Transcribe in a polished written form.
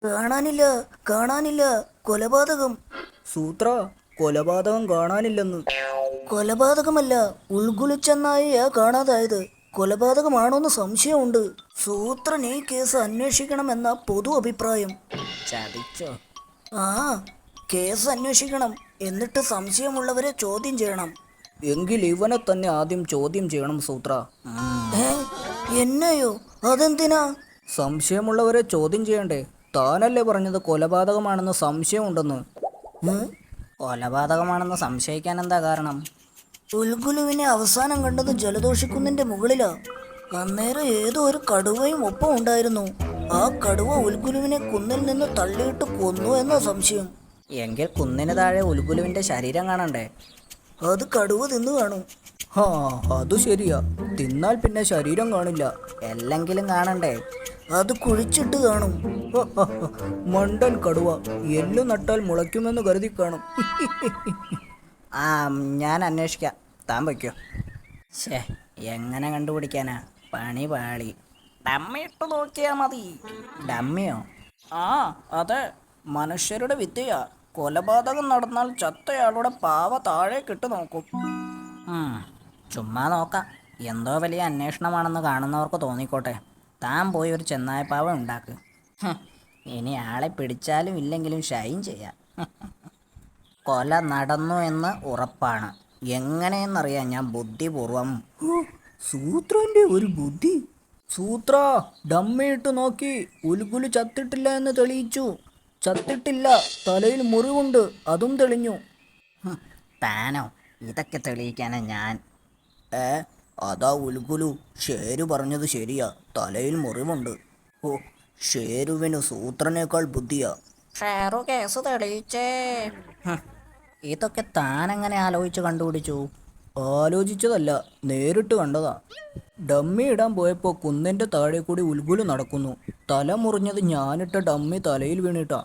കാണാനില്ല, കാണാനില്ല. കൊലപാതകം. സൂത്ര, കൊലപാതകം കാണാനില്ലെന്ന്. കൊലപാതകമല്ല, ഉൾഗുലിച്ചെന്നായിയാ കാണാതായത്. കൊലപാതകമാണോന്ന് സംശയമുണ്ട്. സൂത്രൻ ഈ കേസ് അന്വേഷിക്കണമെന്ന പൊതു അഭിപ്രായം. ചതിച്ചോ? ആ, കേസ് അന്വേഷിക്കണം. എന്നിട്ട് സംശയമുള്ളവരെ ചോദ്യം ചെയ്യണം. എങ്കിൽ ഇവനെ തന്നെ ആദ്യം ചോദ്യം ചെയ്യണം സൂത്ര. ഏ, എന്നെയോ? അതെന്തിനാ? സംശയമുള്ളവരെ ചോദ്യം ചെയ്യണ്ടേ? താനല്ലേ പറഞ്ഞത് കൊലപാതകമാണെന്ന് സംശയമുണ്ടെന്ന്. കൊലപാതകമാണെന്ന് സംശയിക്കാൻ എന്താ കാരണം? ഉൽഗുലുവിനെ അവസാനം കണ്ടത് ജലദോഷിക്കുന്നിന്റെ മുകളിലാ. അന്നേരം ഏതോ ഒരു കടുവയും ഒപ്പം ഉണ്ടായിരുന്നു. ആ കടുവ ഉൽഗുലുവിനെ കുന്നിൽ നിന്ന് തള്ളിയിട്ട് കൊന്നു എന്ന സംശയം. എങ്കിൽ കുന്നിന് താഴെ ഉൽഗുലുവിന്റെ ശരീരം കാണണ്ടേ? അത് കടുവ തിന്നു കാണും. ആ, അത് ശരിയാ. തിന്നാൽ പിന്നെ ശരീരം കാണില്ല. എല്ലെങ്കിലും കാണണ്ടേ? അത് കുഴിച്ചിട്ട് കാണും. മണ്ടൻ കടുവ. എല്ലു നട്ടാൽ മുളയ്ക്കുമെന്ന് കരുതി കാണും. ആ, ഞാൻ അന്വേഷിക്കാം. താൻ വയ്ക്കോ. ശേ, എങ്ങനെ കണ്ടുപിടിക്കാനാ? പണി പാളി. ഡമ്മിയിട്ട് നോക്കിയാ മതി. ഡമ്മിയോ? ആ, അതെ. മനുഷ്യരുടെ വിദ്യയാ. കൊലപാതകം നടന്നാൽ ചത്തയാളുടെ പാവ താഴേക്കിട്ട് നോക്കും. ചുമ്മാ നോക്കാം. എന്തോ വലിയ അന്വേഷണമാണെന്ന് കാണുന്നവർക്ക് തോന്നിക്കോട്ടെ. താൻ പോയി ഒരു ചെന്നായപ്പാവ ഉണ്ടാക്ക്. ഇനി ആളെ പിടിച്ചാലും ഇല്ലെങ്കിലും ഷൈൻ ചെയ്യാം. കൊല നടന്നു എന്ന് ഉറപ്പാണ്. എങ്ങനെയെന്നറിയാം ഞാൻ ബുദ്ധിപൂർവം. സൂത്രന്റെ ഒരു ബുദ്ധി. സൂത്ര, ഡമ്മയിട്ട് നോക്കി. ഉൽഗുലു ചത്തിട്ടില്ല എന്ന് തെളിയിച്ചു. ചത്തിട്ടില്ല, തലയിൽ മുറിവുണ്ട്, അതും തെളിഞ്ഞു. താനോ? ഇതൊക്കെ തെളിയിക്കാനാ ഞാൻ. അതാ ഉൽഗുലു. ഷേരു പറഞ്ഞത് ശരിയാ, തലയിൽ മുറിവുണ്ട്. ഓ, ഷേരുവിന് സൂത്രനേക്കാൾ ബുദ്ധിയാ. ഷേറു കേസ് തെളിയിച്ചേ. ഇതൊക്കെ താനെങ്ങനെ ആലോചിച്ച് കണ്ടുപിടിച്ചു? ആലോചിച്ചതല്ല, നേരിട്ട് കണ്ടതാ. ഡമ്മി ഇടാൻ പോയപ്പോൾ കുന്നിൻ്റെ താഴെ കൂടി ഉൽഗുലു നടക്കുന്നു. തല മുറിഞ്ഞത് ഞാനിട്ട ഡമ്മി തലയിൽ വീണിട്ടാ.